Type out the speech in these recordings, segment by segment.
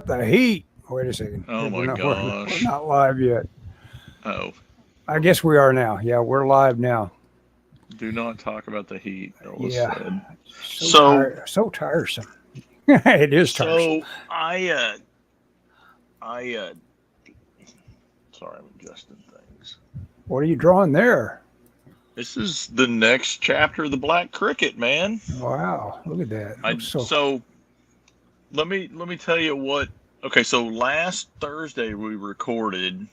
The heat. Wait a second. Oh We're my not, we're gosh. not live yet. Oh, I guess we are now. Yeah, we're live now. do not talk about the heat, Ellis Yeah. said. So So, tired. So tiresome. It is tiresome. so I sorry, I'm adjusting things. What are you drawing there? This is the next chapter of the Black Cricket, man. Wow. Look at that. I Looks so. so let me tell you what. Okay, so last Thursday we recorded,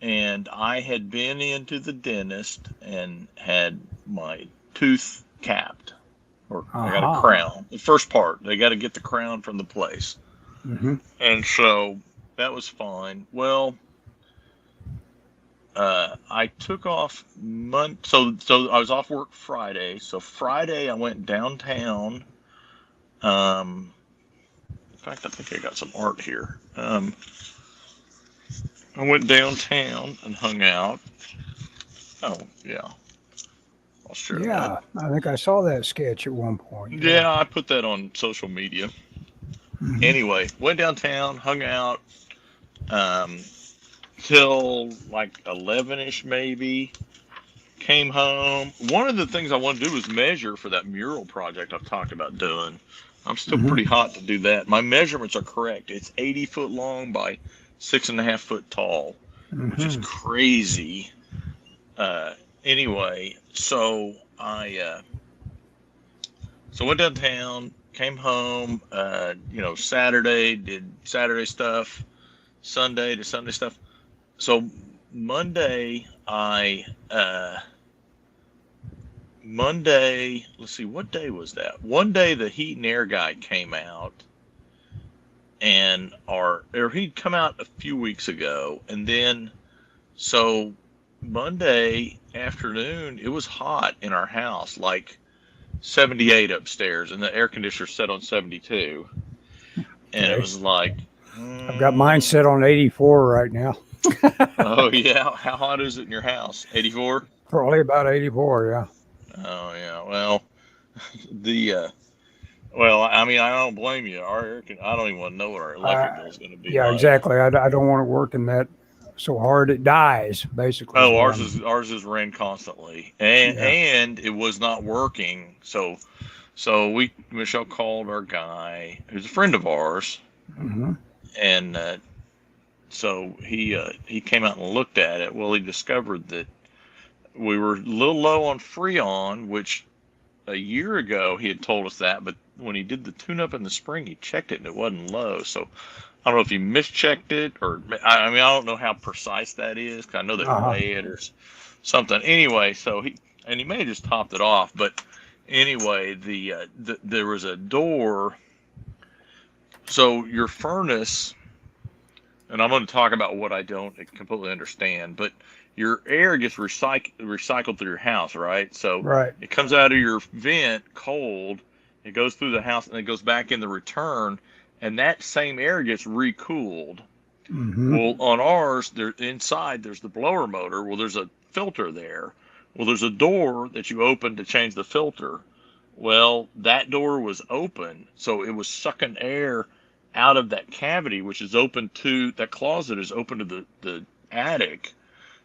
and I had been into the dentist and had my tooth capped, or Uh I got a huh. crown. The first part, they got to get the crown from the place, Mm-hmm. and so that was fine. Well, I took off so I was off work Friday. So Friday I went downtown. In fact, I think I got some art here. I went downtown and hung out. Oh yeah, I'll share that. Yeah. I think I saw that sketch at one point. Yeah. Yeah, I put that on social media. Mm-hmm. Anyway, went downtown, hung out um, till like 11ish maybe. Came home. One of the things I want to do is measure for that mural project I've talked about doing. I'm still Mm-hmm. pretty hot to do that. My measurements are correct. It's 80 foot long by 6.5 foot tall, which is Mm-hmm. crazy. Anyway, so went downtown, came home. Saturday did Saturday stuff, Sunday did Sunday stuff. So Monday Monday, let's see, what day was that? One day the heat and air guy came out, and or he'd come out a few weeks ago, and then so Monday afternoon it was hot in our house, like 78 upstairs, and the air conditioner set on 72, and it Okay. was like, I've got mine mm, set on 84 right now. oh yeah, how hot is it in your house? 84? Probably about 84. Yeah. Oh yeah, well the well, I mean, I don't blame you. I don't even want to know what our electric Uh, bill is going to be yeah. like. Exactly. I don't want it working that so hard it dies. Basically, is Oh, what ours I'm. is ours is ran constantly, and Yeah. and it was not working. So Michelle called our guy, who's a friend of ours, Mm-hmm. and so he came out and looked at it. Well, he discovered that we were a little low on Freon, which a year ago he had told us that, but when he did the tune-up in the spring, he checked it and it wasn't low. So I don't know if he mischecked it, or I mean, I don't know how precise that is, 'cause I know they Uh huh. weigh it or something. Anyway, he may have just topped it off, but anyway, there was a door. So your furnace, and I'm going to talk about what I don't completely understand, but your air gets recycled through your house, right? So Right. it comes out of your vent cold, it goes through the house, and it goes back in the return, and that same air gets recooled. Mm-hmm. Well, on ours, there inside there's the blower motor. Well, there's a filter there. Well, there's a door that you open to change the filter. Well, that door was open, so it was sucking air out of that cavity, which is open to that closet is open to the attic.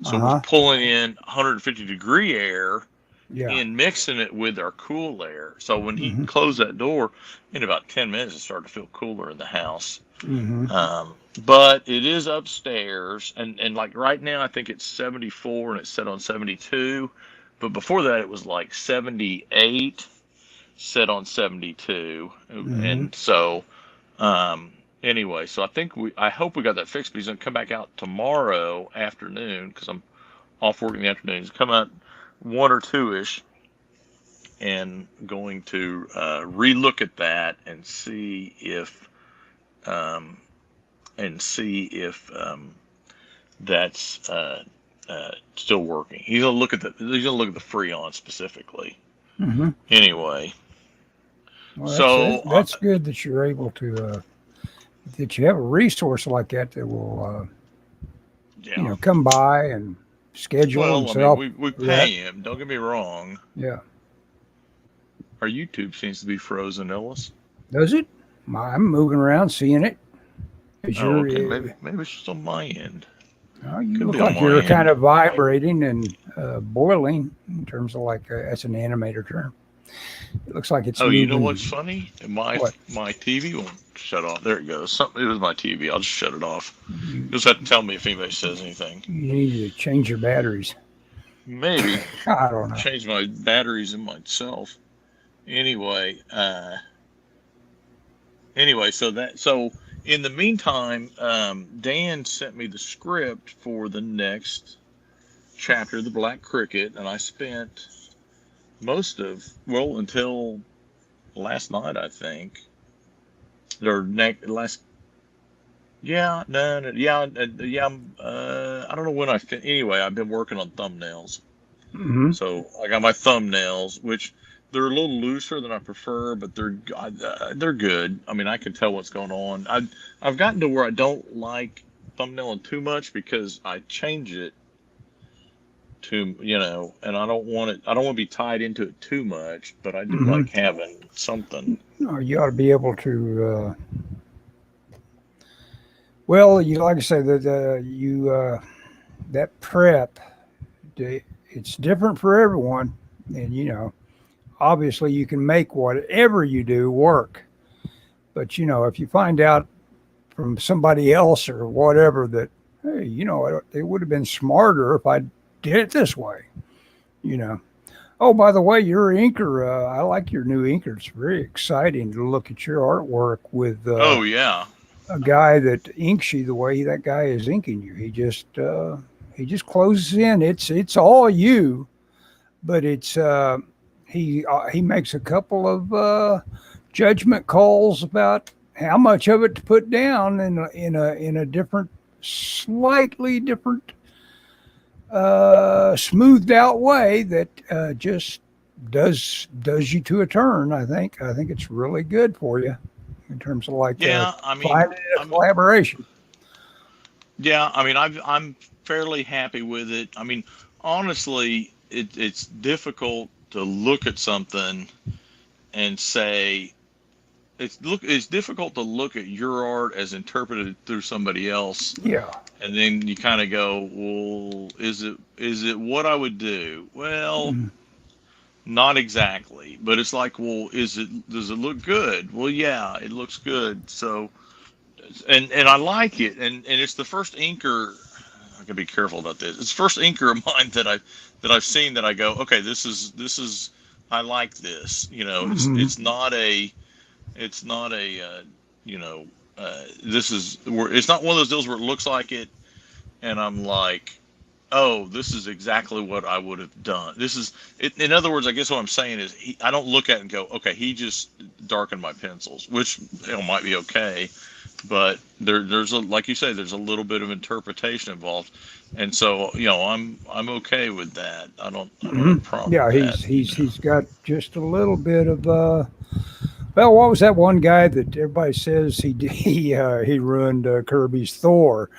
Uh So it was huh. pulling in 150-degree air Yeah. and mixing it with our cool air. So when he Mm-hmm. closed that door, in about 10 minutes, it started to feel cooler in the house. Mm-hmm. But it is upstairs, and like right now, I think it's 74 and it's set on 72. But before that, it was like 78, set on 72. Mm-hmm. And so, um, anyway, so I hope we got that fixed. But he's gonna come back out tomorrow afternoon because I'm off work in the afternoon. He's come out 1 or 2ish and going to relook at that um, and see if that's still working. He's gonna look at the Freon specifically. Mm-hmm. Anyway, Well, so that's good that you're able to that you have a resource like that that will yeah. come by and schedule Well, I mean, himself we for that. pay him. Don't get me wrong. Yeah. Our YouTube seems to be frozen, Ellis. Does it? I'm moving around, seeing it. Oh, okay. Maybe it's just on my end. You Could look be on like my you're end. kind of vibrating and boiling in terms of like that's an animator term. It looks like it's Oh, you know moving. what's funny? My What? TV won't shut off. There it goes. It was my TV. I'll just shut it off. You, You'll just have to tell me if anybody says anything. you need to change your batteries. Maybe I don't know. change my batteries in myself. Anyway, so in the meantime, Dan sent me the script for the next chapter of the Black Cricket, and I spent until last night, I think, or last. Yeah, no, yeah, yeah. I don't know when anyway, I've been working on thumbnails. Mm-hmm. So I got my thumbnails, which they're a little looser than I prefer, but they're good. I mean, I can tell what's going on. I've gotten to where I don't like thumbnailing too much because I change it to, and I don't want it. I don't want to be tied into it too much, but I do Mm-hmm. like having something. No, you ought to be able to. Well, you like I say that that prep, it's different for everyone, and obviously you can make whatever you do work, but if you find out from somebody else or whatever that hey, it would have been smarter if I did it this way, Oh, by the way, your inker, I like your new inker. It's very exciting to look at your artwork with. Oh yeah. A guy that inks you the way that guy is inking you. He just closes in. It's all you, but it's he makes a couple of judgment calls about how much of it to put down in a different, slightly different, smoothed out way that just does you to a turn. I think it's really good for you. In terms of finding a collaboration. Yeah, I mean, I'm fairly happy with it. I mean, honestly, it's difficult to look at something and say it's difficult to look at your art as interpreted through somebody else. Yeah. And then you kind of go, well, is it what I would do? Well. Mm. Not exactly, but it's like, well, does it look good? Well, yeah, it looks good. So, and I like it, and it's the first inker. I gotta be careful about this. It's the first inker of mine that I've seen that I go, okay, this is I like this. Mm-hmm. It's not a it's not one of those deals where it looks like it, and I'm like, oh, this is exactly what I would have done. This is it. In other words, I guess what I'm saying is I don't look at it and go, okay, he just darkened my pencils, which might be okay, but there's like you say, there's a little bit of interpretation involved, and so I'm okay with that. I don't have a problem. Yeah, with that, he's got just a little bit of well, what was that one guy that everybody says he ruined Kirby's Thor?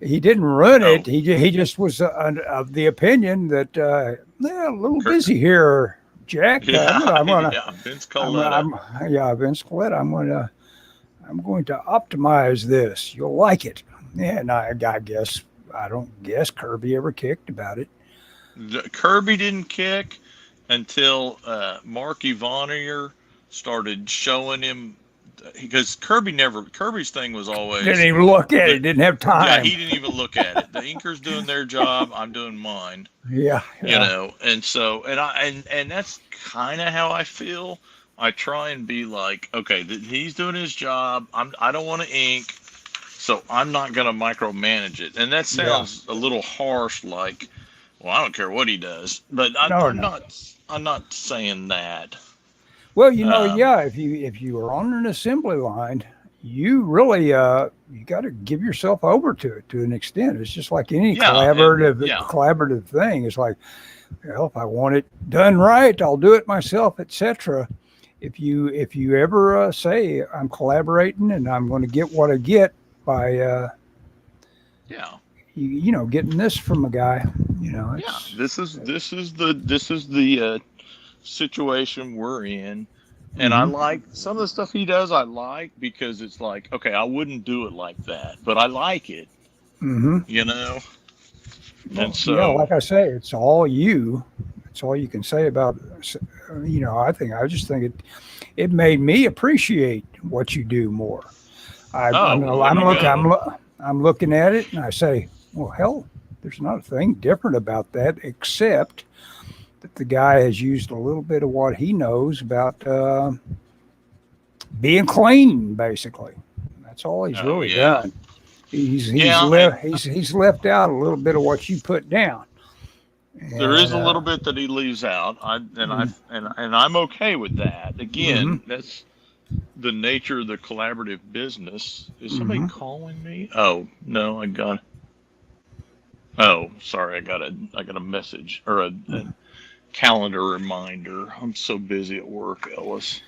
He didn't ruin it. He just was of the opinion that a little busy here, Jack. Yeah, Vince Coletta. Vince Coletta. I'm going to optimize this. You'll like it. Yeah, and I guess I don't guess Kirby ever kicked about it. Kirby didn't kick until Marky Vonnier started showing him. Because Kirby's thing was always didn't even look at it. Didn't have time. Yeah, he didn't even look at it. The inkers doing their job, I'm doing mine. Yeah. And so and that's kind of how I feel. I try and be like, okay, he's doing his job. I don't want to ink, so I'm not going to micromanage it. And that sounds a little harsh, like, well, I don't care what he does, but I'm not saying that. Well, if you are on an assembly line, you really you got to give yourself over to it to an extent. It's just like any collaborative thing. It's like, well, if I want it done right, I'll do it myself, etc. If you ever say I'm collaborating and I'm going to get what I get by getting this from a guy, this is the situation we're in, And I Mm-hmm. like some of the stuff he does. I like because it's like, okay, I wouldn't do it like that, but I like it, Mm-hmm. you know. And Well, yeah, so, like I say, it's all you. It's all you can say about. I just think it made me appreciate what you do more. oh, well, there you go. I'm looking at it and I say, well, hell, there's not a thing different about that except that the guy has used a little bit of what he knows about being clean, basically. That's all he's Oh really yeah, done. He's yeah, and left he's left out a little bit of what you put down, there is and a little bit that he leaves out. And I'm okay with that. mm-hmm, Again, that's the nature of the collaborative business. Is somebody mm-hmm. calling me? Oh no, I got. Oh, sorry, I got a message or a calendar reminder. I'm so busy at work, Ellis.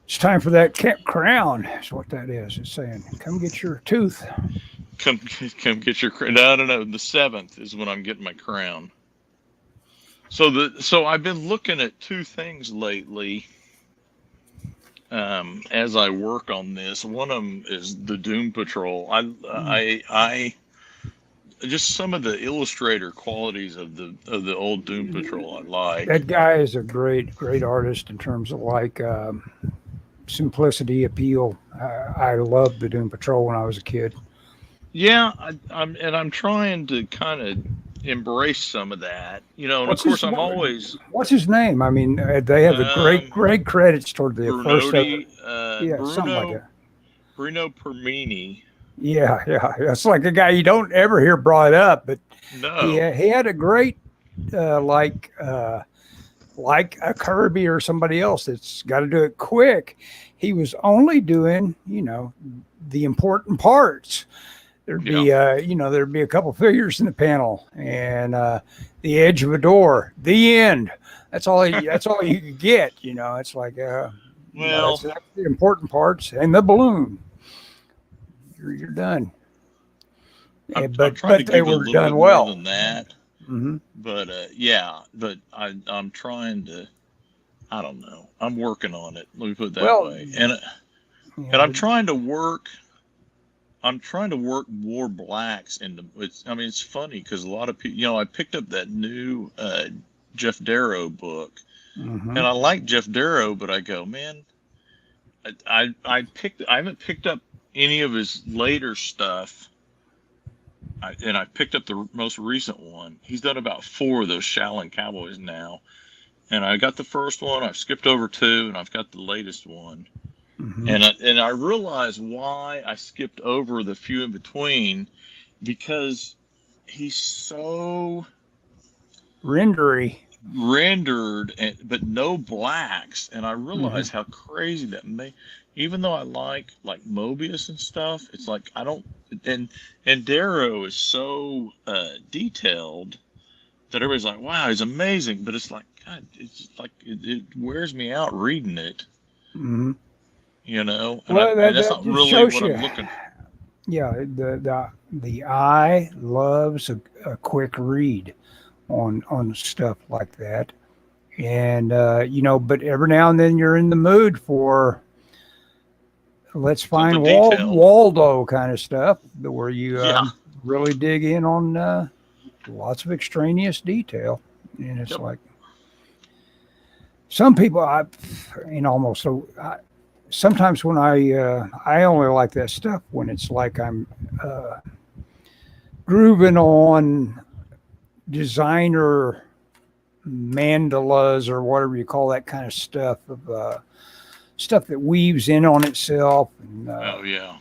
It's time for that crown. Is what that is. It's saying, come get your tooth. Come, come get your crown. No, no, no. The 7th is when I'm getting my crown. So I've been looking at two things lately. As I work on this, one of them is the Doom Patrol. I just some of the illustrator qualities of the old Doom Patrol I like. That guy is a great artist in terms of like simplicity, appeal. I loved the Doom Patrol when I was a kid. Yeah, I'm trying to kind of embrace some of that, and of What's course his I'm always What's his name? I mean, they have the um, great credits toward the first of it. Brunoti, Yeah, something like that. Bruno Permini. Yeah. It's like a guy you don't ever hear brought up, but No, he had a great uh, like uh, like a Kirby or somebody else that's got to do it quick. He was only doing the important parts. There'd yeah. be there'd be a couple figures in the panel and the edge of a door. The end. That's all you could get. It's like Well, that's the important parts and the balloon. You're done. I'm trying to But they give a were little done bit more well. than that, Hmm. but yeah, but I'm trying to. I don't know. I'm working on it. Let me put it that Well, way, and yeah, and I'm trying to work. I'm trying to work more blacks into it's. I mean, it's funny because a lot of people. I picked up that new Jeff Darrow book, hmm and I like Jeff Darrow, but I go, man, I haven't picked up any of his later stuff. And I picked up the most recent one. He's done about 4 of those Shaolin Cowboys now, and I got the first one. I've skipped over 2, and I've got the latest one. hmm And I realized why I skipped over the few in between, because he's so rendery. rendered, but no blacks. And I Hmm. realized how crazy that may. Even though I like Mobius and stuff, it's like I don't. And Darrow is so detailed that everybody's like, wow, he's amazing. But it's like, God, it's just like it wears me out reading it. Hmm. And Well, that's that not just really shows what I'm you. looking. Yeah, the eye loves a quick read on stuff like that, and but every now and then you're in the mood for let's find Something detailed. Waldo kind of stuff, where you Yeah. really dig in on lots of extraneous detail, and it's Yep. like some people almost so. Sometimes when I only like that stuff when it's like I'm uh, grooving on designer mandalas or whatever you call that kind of stuff of stuff that weaves in on itself and Oh yeah.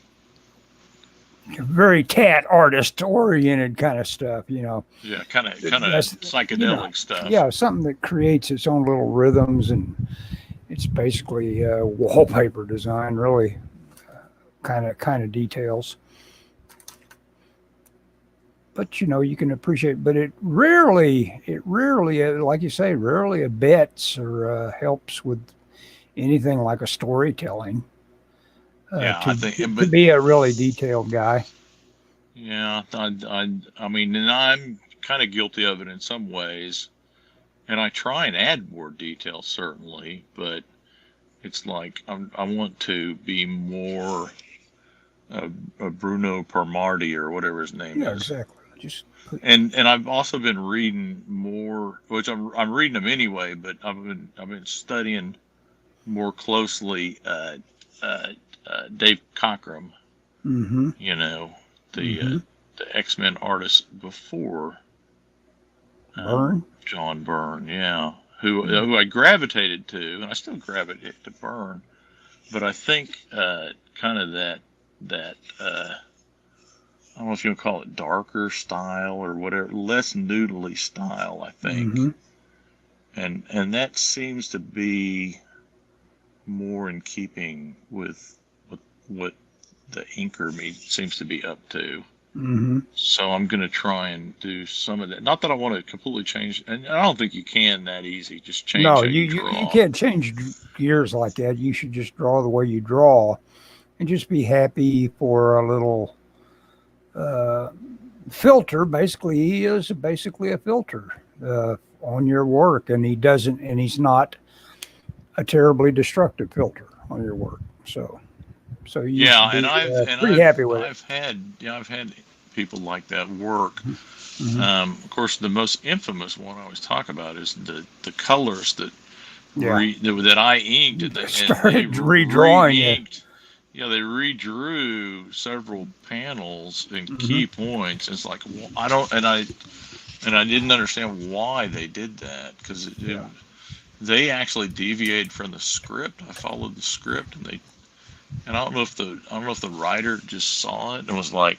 very cat artist oriented kind of stuff. Yeah. Kind of That's psychedelic stuff. yeah, something that creates its own little rhythms and it's basically wallpaper design, really kind of details. But you can appreciate. But it rarely, like you say, rarely abets or helps with anything like a storytelling. Yeah. I think, To but be a really detailed guy. yeah, I mean, and I'm kind of guilty of it in some ways, and I try and add more detail certainly, but it's like I want to be more Bruno Parmardi or whatever his name Yeah, is. exactly. Just And I've also been reading more, which I'm reading them anyway, but I've been studying more closely Dave Cockrum, mm-hmm. you know, Mm-hmm. the X-Men artist before Burn. John Byrne, yeah, who I gravitated to, and I still gravitate to Byrne, but I think kind of that I don't know if you want to call it darker style or whatever, less noodly style, I think, Mm-hmm. and that seems to be more in keeping with what the inker seems to be up to. Mm-hmm. So I'm going to try and do some of that. Not that I want to completely change, and I don't think you can that easy. Just change No, how you you draw. can't change gears like that. You should just draw the way you draw, and just be happy for a little filter. Basically, he is basically a filter on your work, and he's not a terribly destructive filter on your work. So you should Yeah, be and pretty happy with it. I've had people like that work. Mm-hmm. Of course, the most infamous one I always talk about is the colors that Yeah, that I inked and they they started redrawing it. re-inked. Yeah, they redrew several panels and Mm-hmm. key points. It's like, well, I don't, and I didn't understand why they did that because Yeah. they actually deviated from the script. I followed the script, and I don't know if the writer just saw it and was like,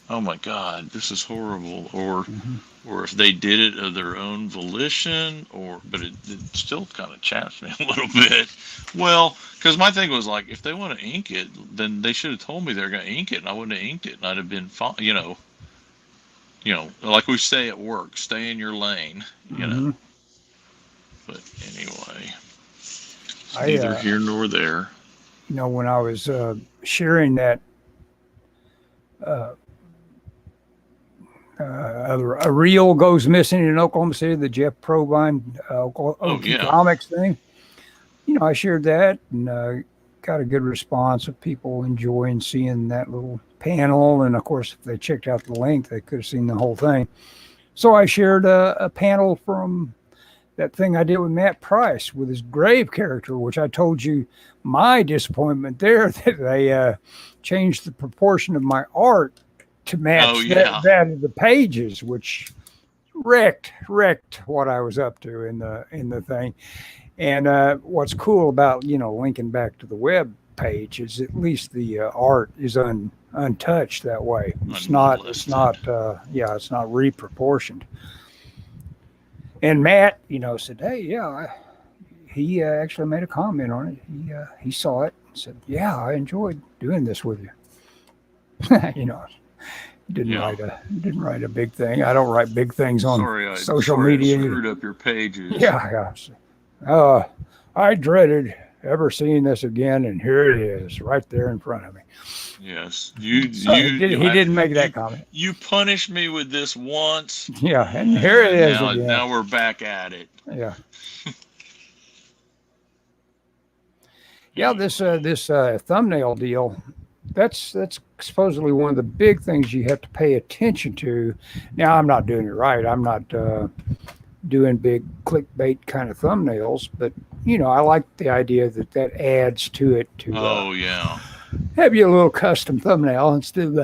oh my God, this is horrible, Mm-hmm. or if they did it of their own volition, but it still kind of chaps me a little bit. Well, because my thing was like, if they want to ink it, then they should have told me they're going to ink it, and I wouldn't have inked it, and I'd have been fine. Like we say at work, stay in your lane. Mm-hmm. But anyway, it's I neither here nor there. when I was sharing that. A reel goes missing in Oklahoma City, the Jeff Probine OT Yeah. Comics thing. I shared that and got a good response of people enjoying seeing that little panel. And of course, if they checked out the link, they could have seen the whole thing. So I shared a panel from that thing I did with Matt Price with his grave character, which I told you my disappointment there that they changed the proportion of my art to match that of the pages, which wrecked what I was up to in the thing. And what's cool about linking back to the web page is at least the art is untouched that way. It's not reproportioned. And Matt, said, "Hey, yeah." He actually made a comment on it. He saw it and said, "Yeah, I enjoyed doing this with you." Didn't write a big thing. I don't write big things on social media. I screwed up your pages. Yeah. I dreaded ever seeing this again, and here it is, right there in front of me. Yes, he didn't make that comment. You punished me with this once. Yeah, and here it is again. Now we're back at it. Yeah. Yeah, this thumbnail deal. That's supposedly one of the big things you have to pay attention to. Now, I'm not doing it right. I'm not doing big clickbait kind of thumbnails, but I like the idea that adds to it. Have you a little custom thumbnail instead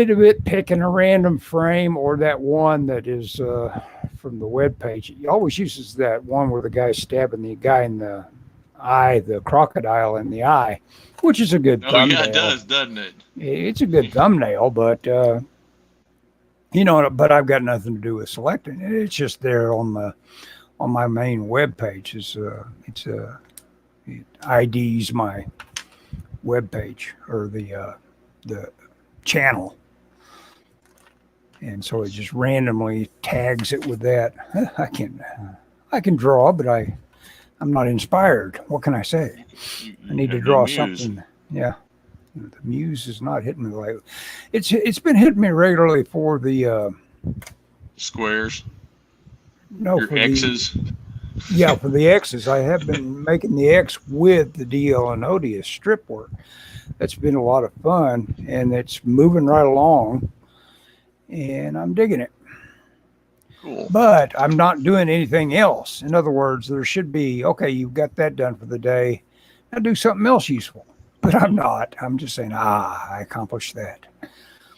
of it picking a random frame or that one that is from the web page. He always uses that one where the guy's stabbing the guy in the eye, the crocodile in the eye, which is a good thumbnail. Yeah, it does, doesn't it? It's a good thumbnail, but but I've got nothing to do with selecting it. It's just there on my main web page. It IDs my web page or the channel, and so it just randomly tags it with that. I can draw, but I'm not inspired. What can I say? I need to draw something. Yeah. The muse is not hitting me lately. It's been hitting me regularly for the squares. No, your for X's. Yeah, for the X's, I have been making the X with the DL and Odious strip work. That's been a lot of fun, and it's moving right along, and I'm digging it. Cool. But I'm not doing anything else. In other words, there should be, okay, you've got that done for the day. Now do something else useful. But I'm not. I'm just saying, I accomplished that.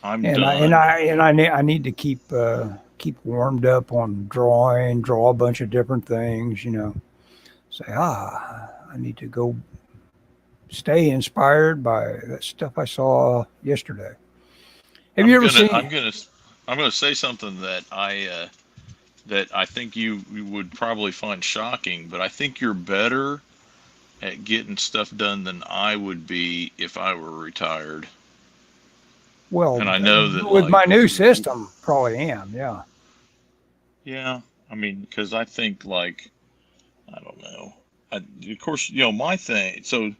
I'm And done. I need to keep warmed up on drawing, draw a bunch of different things, say, I need to go stay inspired by that stuff I saw yesterday. Have you ever seen? I'm gonna say something that I think you would probably find shocking, but I think you're better at getting stuff done than I would be if I were retired. Well, and I know that with my new system, probably am. Yeah. Yeah, I mean, because I think I don't know. Of course, my thing. So,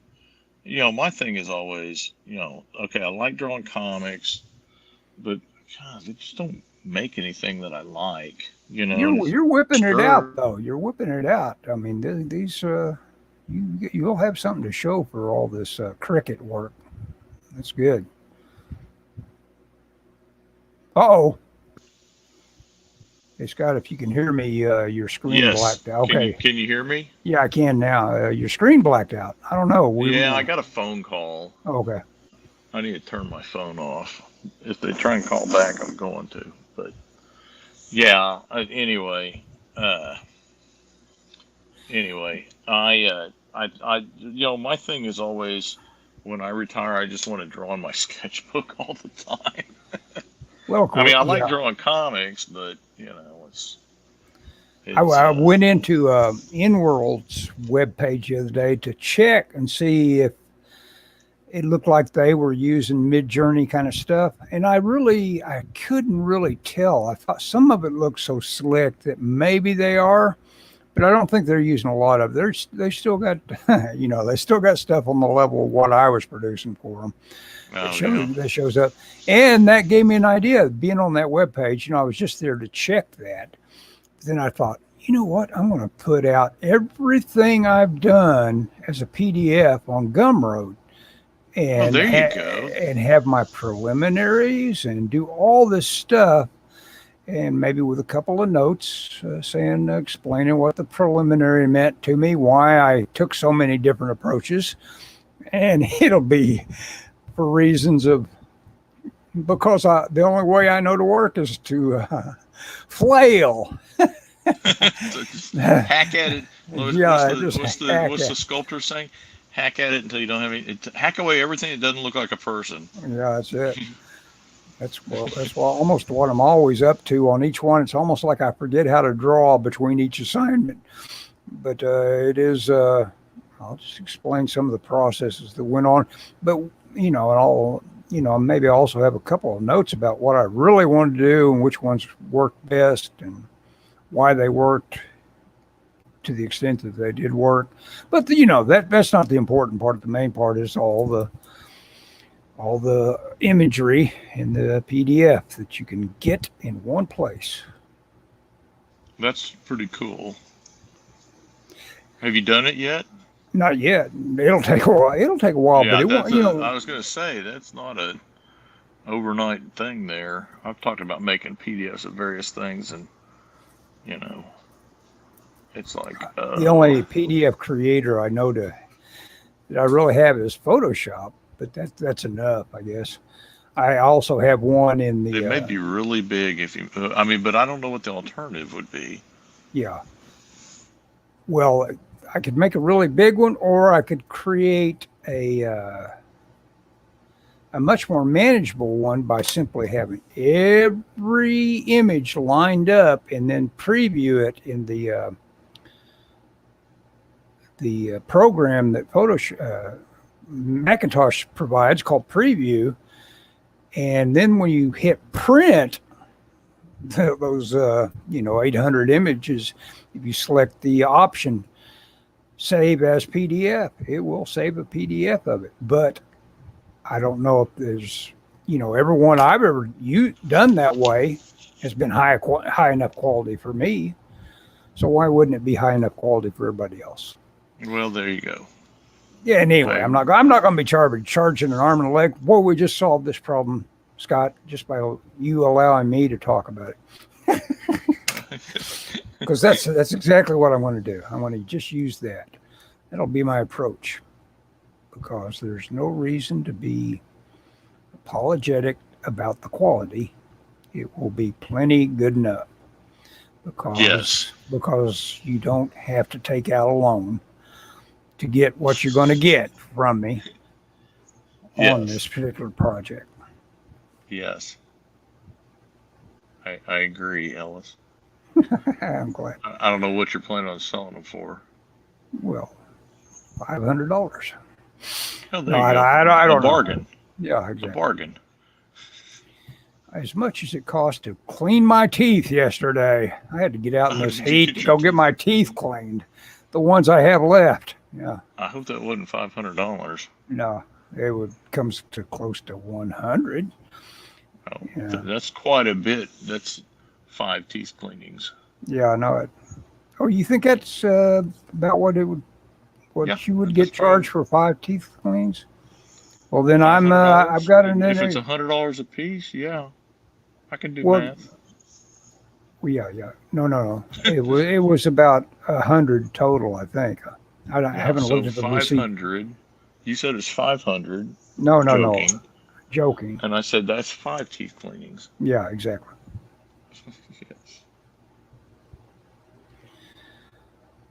my thing is always, okay, I like drawing comics, but God, they just don't make anything that I like. You're whipping it out though. You're whipping it out. I mean, these you'll have something to show for all this cricket work. That's good. Uh-oh. Hey, Scott, if you can hear me, your screen blacked out. Okay. Can you hear me? Yeah, I can now. Your screen blacked out. I don't know. I got a phone call. Okay. I need to turn my phone off. If they try and call back, I'm going to. But yeah. Anyway, my thing is always when I retire, I just want to draw in my sketchbook all the time. Well, cool. I mean, I like drawing comics, but it's I went into InWorld's webpage the other day to check and see if it looked like they were using Midjourney kind of stuff, and I couldn't really tell. I thought some of it looked so slick that maybe they are, but I don't think they're using a lot of it. They still got they still got stuff on the level of what I was producing for them. That shows up. And that gave me an idea. Being on that webpage, I was just there to check that. Then I thought, you know what? I'm going to put out everything I've done as a PDF on Gumroad. And there you go. And have my preliminaries and do all this stuff. And maybe with a couple of notes explaining what the preliminary meant to me, why I took so many different approaches. And it'll be for reasons because the only way I know to work is to flail. Hack at it. What's the sculptor saying? Hack at it until you don't have any. Hack away everything that doesn't look like a person. Yeah, that's it. That's almost what I'm always up to on each one. It's almost like I forget how to draw between each assignment. But it is. I'll just explain some of the processes that went on. But and I'll maybe I also have a couple of notes about what I really wanted to do and which ones worked best and why they worked to the extent that they did work. But that's not the important part. The main part is all the imagery in the PDF that you can get in one place. That's pretty cool. Have you done it yet? Not yet. It'll take a while. Yeah, but it won't. I was going to say that's not an overnight thing. There, I've talked about making PDFs of various things, and it's like the only PDF creator I know that I really have is Photoshop, but that's enough, I guess. I also have one in the. It may be really big if you. But I don't know what the alternative would be. Yeah. Well, I could make a really big one, or I could create a much more manageable one by simply having every image lined up and then preview it in the program that Macintosh provides called Preview. And then when you hit print, those 800 images, if you select the option save as PDF, it will save a PDF of it. But I don't know if there's everyone I've ever done that way has been high enough quality for me. So why wouldn't it be high enough quality for everybody else? Well, there you go. Yeah. And anyway, I'm not going to be charging an arm and a leg. Boy, we just solved this problem, Scott, just by you allowing me to talk about it. Because that's exactly what I want to do. I want to just use that. That'll be my approach. Because there's no reason to be apologetic about the quality. It will be plenty good enough. Because you don't have to take out a loan to get what you're going to get from me on this particular project. Yes. I agree, Ellis. I'm glad. I don't know what you're planning on selling them for. Well, $500. Oh, No, I don't know. Bargain. Yeah, exactly. A bargain. As much as it cost to clean my teeth yesterday, I had to get out in this heat to go get my teeth cleaned. The ones I have left. Yeah. I hope that wasn't $500. No, it comes to close to 100. Oh, yeah. That's quite a bit. That's 5 teeth cleanings. Yeah, I know it. Oh, you think that's about what you would get charged for 5 teeth cleanings? Well, then I've got an. If it's $100 a piece, yeah, I can do math. Well, yeah. No. It was about 100 total, I think. I haven't looked at the receipt. 500. You said it's 500. No. Joking. And I said that's 5 teeth cleanings. Yeah, exactly. Yes.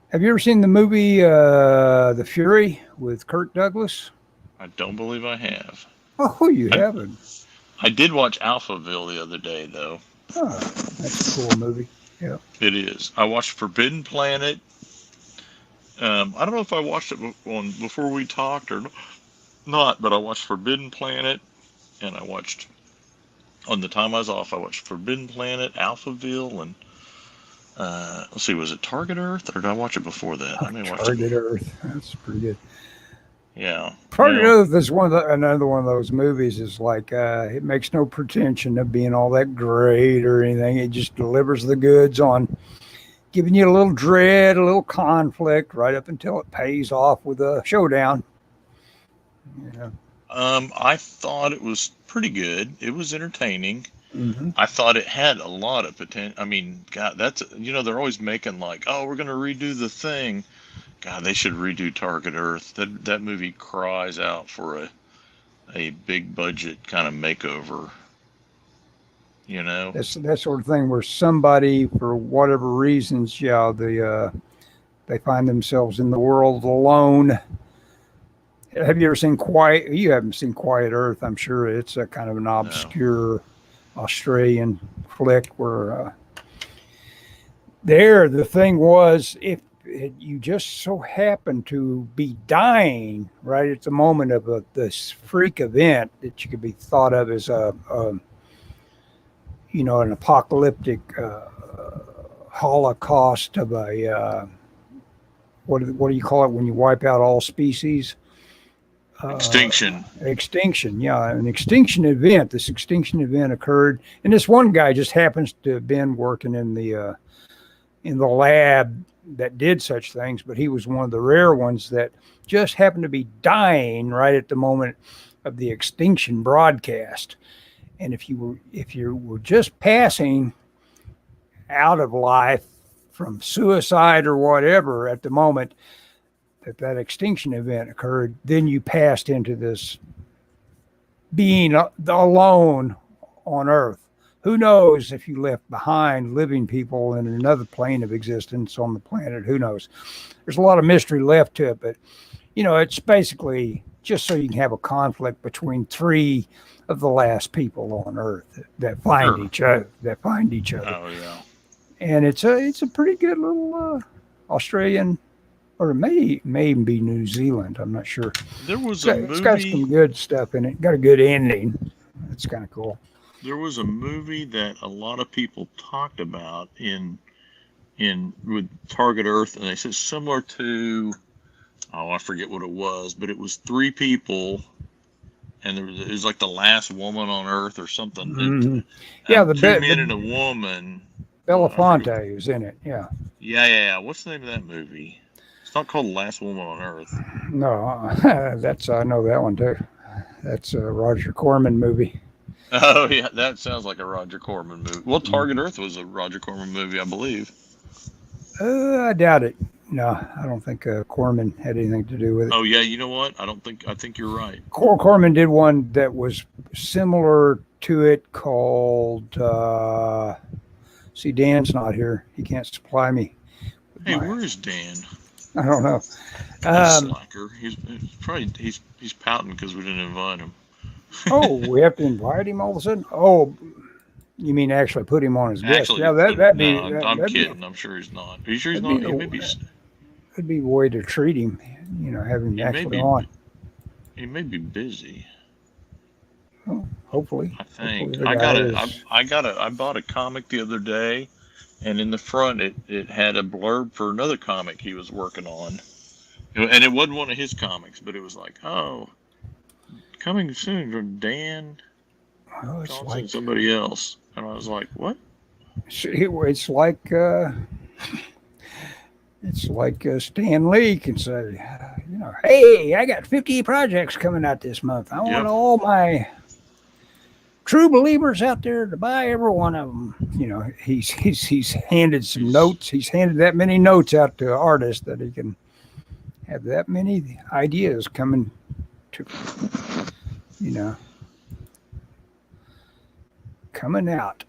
Have you ever seen the movie The Fury with Kirk Douglas? I don't believe I have. Oh, you haven't? I did watch Alphaville the other day, though. Oh, that's a cool movie. Yeah. It is. I watched Forbidden Planet. I don't know if I watched it before we talked or not, but I watched Forbidden Planet, and I watched, on the time I was off, I watched Forbidden Planet, Alphaville, and let's see, was it Target Earth, or did I watch it before that? I may watch Target Earth. That's pretty good. Yeah. Target Earth is another one of those movies. Is like it makes no pretension of being all that great or anything. It just delivers the goods on giving you a little dread, a little conflict, right up until it pays off with a showdown. Yeah. I thought it was pretty good. It was entertaining. Mm-hmm. I thought it had a lot of potential. I mean, God, that's, they're always making like, oh, we're going to redo The Thing. God, they should redo Target Earth. That movie cries out for a big budget kind of makeover. That's that sort of thing where somebody, for whatever reasons, they find themselves in the world alone. Have you ever seen Quiet? You haven't seen Quiet Earth, I'm sure. It's a kind of an obscure Australian flick where the thing was, if you just so happen to be dying right at the moment of this freak event that you could be thought of as an apocalyptic holocaust of a what do you call it when you wipe out all species? Extinction. Yeah, an extinction event. This extinction event occurred, and this one guy just happens to have been working in the lab that did such things, but he was one of the rare ones that just happened to be dying right at the moment of the extinction broadcast. And if you were just passing out of life from suicide or whatever at the moment that extinction event occurred, then you passed into this being alone on Earth. Who knows if you left behind living people in another plane of existence on the planet? Who knows? There's a lot of mystery left to it, but it's basically just so you can have a conflict between 3 of the last people on Earth that find each other. Oh yeah. And it's a pretty good little Australian, or it may even be New Zealand. I'm not sure. There was a movie. It's got some good stuff in it. Got a good ending. It's kind of cool. There was a movie that a lot of people talked about with Target Earth, and they said similar to, I forget what it was, but it was 3 people, and it was like the last woman on Earth or something. Mm-hmm. Yeah, 2 men and a woman. Belafonte is in it. Yeah. Yeah. What's the name of that movie? It's not called Last Woman on Earth. No, that's I know that one too. That's a Roger Corman movie. Oh yeah, that sounds like a Roger Corman movie. Well, Target Earth was a Roger Corman movie, I believe. I doubt it. No, I don't think Corman had anything to do with it. Oh yeah, you know what? I think you're right. Corman did one that was similar to it called. See, Dan's not here. He can't supply me. Hey, where is Dan? I don't know. Slacker. He's pouting because we didn't invite him. Oh, we have to invite him all of a sudden. Oh, you mean actually put him on his guest? Actually, Yeah, I'm kidding. I'm sure he's not. Are you sure he's not? It'd be a way to treat him. Have him actually on. He may be busy. Well, hopefully. I think I bought a comic the other day, and in the front it had a blurb for another comic he was working on, and it wasn't one of his comics, but it was like, oh, coming soon from Dan Johnson, like somebody else, and I was like, what? It's like Stan Lee can say, hey, I got 50 projects coming out this month. I want all my true believers out there to buy every one of them. He's handed some notes. He's handed that many notes out to artists that he can have that many ideas coming to, coming out.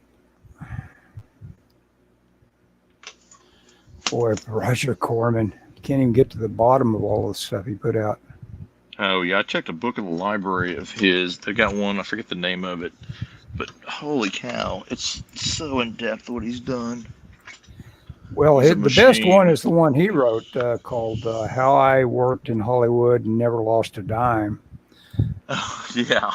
Boy, Roger Corman, you can't even get to the bottom of all the stuff he put out. Oh, yeah, I checked a book in the library of his. They got one, I forget the name of it, but holy cow, it's so in-depth what he's done. Well, the best one is the one he wrote called How I Worked in Hollywood and Never Lost a Dime. Oh, yeah.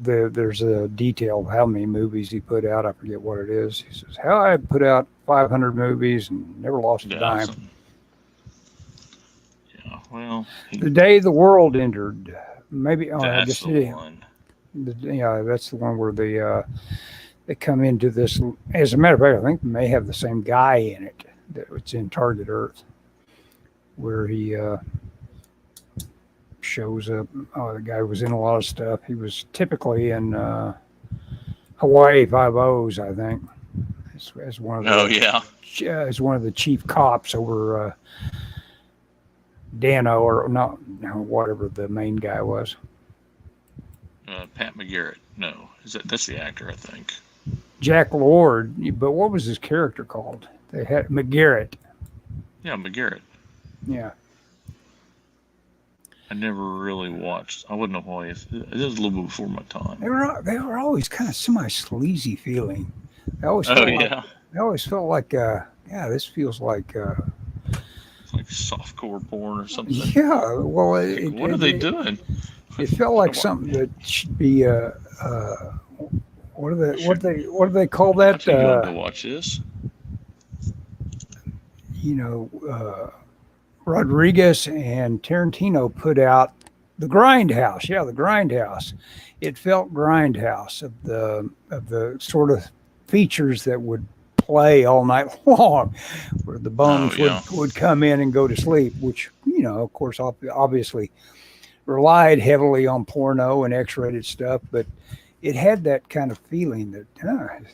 There's a detail of how many movies he put out. I forget what it is. He says, how I put out 500 movies and never lost a dime. Awesome. Yeah, well. The Day the World Ended. Maybe. That's the one. That's the one where they come into this. As a matter of fact, I think they may have the same guy in it. It's in Target Earth, where he shows up. Oh, the guy was in a lot of stuff. He was typically in Hawaii Five-O's, I think, as one of the, as one of the chief cops over Dano, or not, whatever the main guy was. Pat McGarrett. No, that's the actor, I think. Jack Lord, but what was his character called? They had McGarrett. Yeah, McGarrett. Yeah. I never really watched. I wouldn't know why. It was a little bit before my time. They were always kind of semi-sleazy feeling. They always felt like this feels like it's like softcore porn or something. Yeah, well, what are they doing? It felt like something that should be what do they call that? You want to watch this? Rodriguez and Tarantino put out the Grindhouse. Yeah, the Grindhouse. It felt Grindhouse of the sort of features that would play all night long, where the bums would come in and go to sleep, which, of course, obviously relied heavily on porno and X-rated stuff, but it had that kind of feeling that,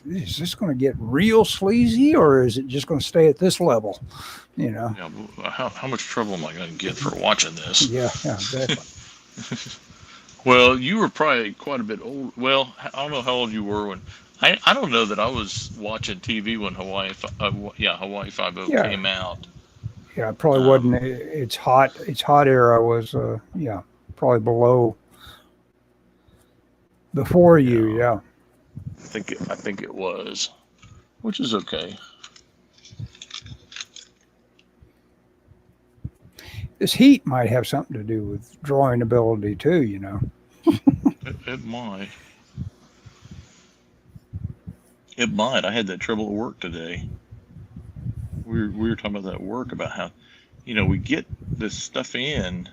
is this going to get real sleazy, or is it just going to stay at this level? Yeah, how much trouble am I going to get for watching this? Yeah, exactly. Well, you were probably quite a bit old. Well, I don't know how old you were when. I don't know that I was watching TV when Hawaii Five-O came out. Yeah, it probably wasn't. It's hot era was probably below. Before you, yeah. I think it was, which is okay. This heat might have something to do with drawing ability too, It might. It might. I had that trouble at work today. We were talking about that at work, about how, we get this stuff in,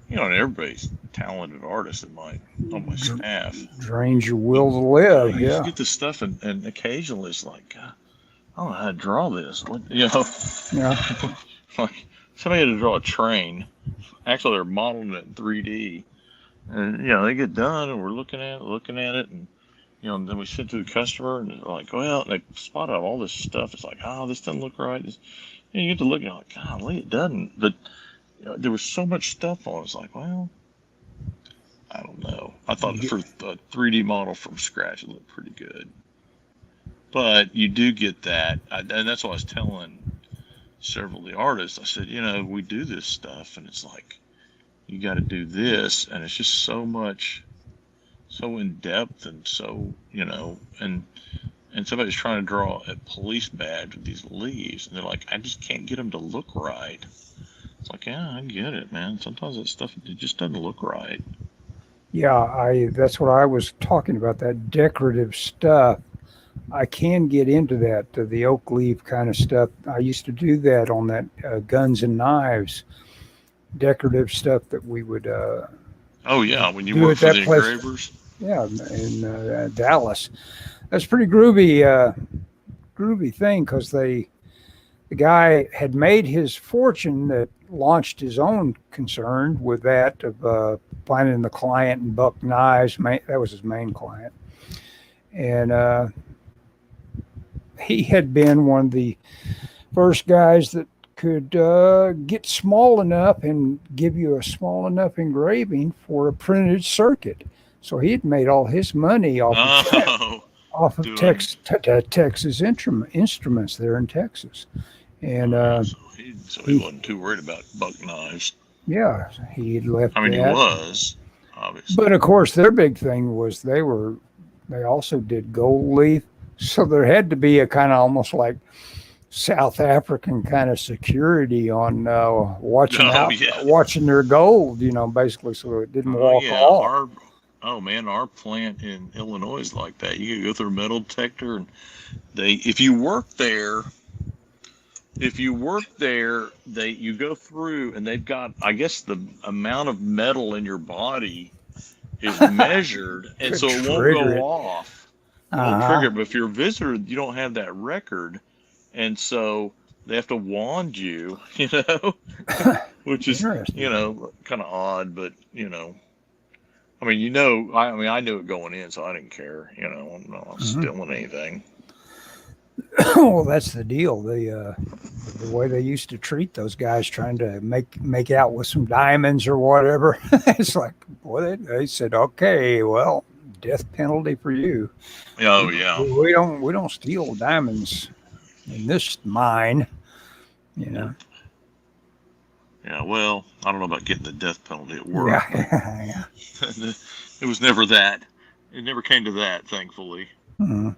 and everybody's talented artists on my staff. Drains your will to live. You just get this stuff, and occasionally it's like, I don't know how to draw this. What, you know, Yeah. like somebody had to draw a train. Actually, they're modeling it in 3D, and you know they get done, and we're looking at it, and you know, and then we send it to the customer, and they're like, well, they spot out all this stuff. It's like, oh, this doesn't look right. And you get to look, and you're like, golly, it doesn't. But you know, there was so much stuff on it. It's like, well, I don't know. I thought for a 3D model from scratch, it looked pretty good. But you do get that, and that's what I was telling several of the artists. I said, you know, we do this stuff, and it's like, you got to do this, and it's just so much, so in depth, and so, you know, and somebody's trying to draw a police badge with these leaves, and they're like, I just can't get them to look right. It's like, yeah, I get it, man. Sometimes that stuff, it just doesn't look right. Yeah, that's what I was talking about, that decorative stuff. I can get into that, the oak leaf kind of stuff. I used to do that on that Guns and Knives, decorative stuff that we would Oh yeah, when you do work at for that the place. engravers. Yeah, in Dallas. That's pretty groovy thing, because the guy had made his fortune, that launched his own concern with that, of finding the client and Buck Knives. That was his main client. And he had been one of the first guys that could get small enough and give you a small enough engraving for a printed circuit. So he had made all his money off of Texas Instruments there in Texas. And so he wasn't too worried about Buck Knives. Yeah, he had left. I mean, that. He was, obviously. But of course, their big thing was they also did gold leaf. So there had to be a kind of almost like South African kind of security on watching their gold, you know, basically, so it didn't walk off. Our plant in Illinois is like that. You could go through a metal detector, and if you work there, you go through, and they've got, I guess, the amount of metal in your body is measured, and so it won't go off. It won't trigger it. But if you're a visitor, you don't have that record, and so they have to wand you, you know, which is, you know, kind of odd, but, you know. I mean, you know, I knew it going in, so I didn't care. You know, I'm not stealing anything. Well, that's the deal. The way they used to treat those guys trying to make out with some diamonds or whatever. It's like, boy, they said, okay, well, death penalty for you. Oh yeah. We don't steal diamonds in this mine. You know. Yeah, well, I don't know about getting the death penalty at work. Yeah. It was never that. It never came to that, thankfully. Mm-hmm.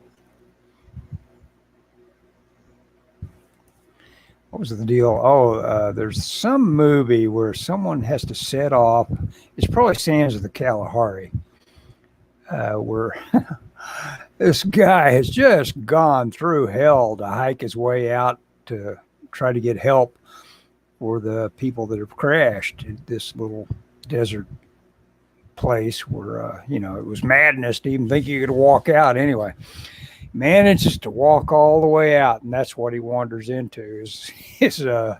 What was the deal? Oh, there's some movie where someone has to set off. It's probably Sands of the Kalahari, where this guy has just gone through hell to hike his way out to try to get help for the people that have crashed in this little desert place where, you know, it was madness to even think you could walk out. Anyway, manages to walk all the way out, and that's what he wanders into is a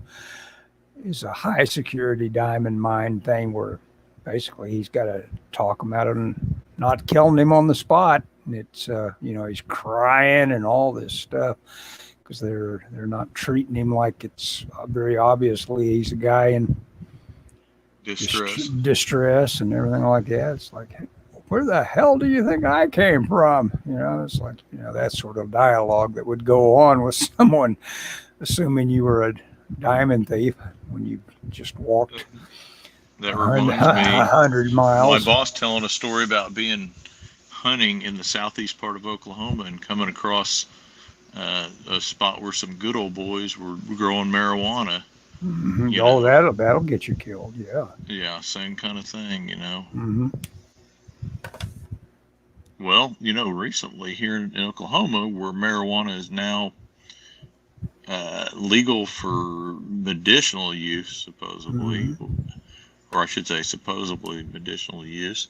high security diamond mine thing where basically he's got to talk him out of not killing him on the spot. And it's, you know, he's crying and all this stuff, because they're not treating him like it's very obviously he's a guy in distress and everything like that. It's like, where the hell do you think I came from? You know, it's like, you know, that sort of dialogue that would go on with someone assuming you were a diamond thief when you just walked that reminds me 100 miles. My boss telling a story about being hunting in the southeast part of Oklahoma and coming across a spot where some good old boys were growing marijuana. Mm-hmm. Oh, that'll get you killed. Yeah. Yeah, same kind of thing, you know. Mm-hmm. Well, you know, recently here in Oklahoma, where marijuana is now legal for medicinal use, supposedly, or I should say supposedly medicinal use,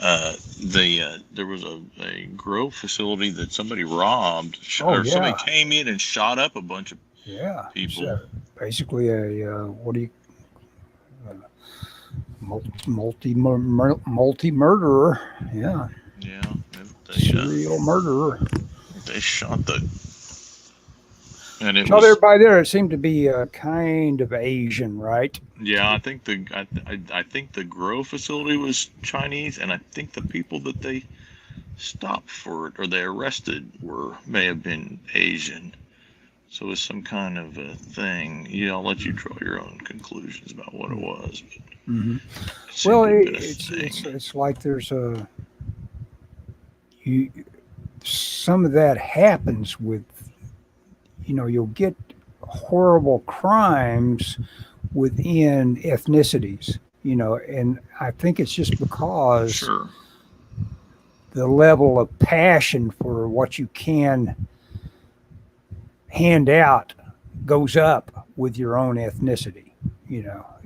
There was a grow facility that somebody robbed, Oh or somebody yeah, came in and shot up a bunch of yeah. It's people. basically a what do you multi murderer? Yeah, Yeah, serial murderer. they shot the, and it Shot was, everybody there. It seemed to be kind of Asian, right? yeah. I think the grow facility was Chinese, and I think the people that they stopped for it or they arrested may have been Asian. So it was some kind of a thing. Yeah, I'll let you draw your own conclusions about what it was, but Mm-hmm. it seemed Well, to have been a it's thing. it's like there's a you some of that happens with you'll get horrible crimes within ethnicities, and I think it's just because Sure. the level of passion for what you can hand out goes up with your own ethnicity.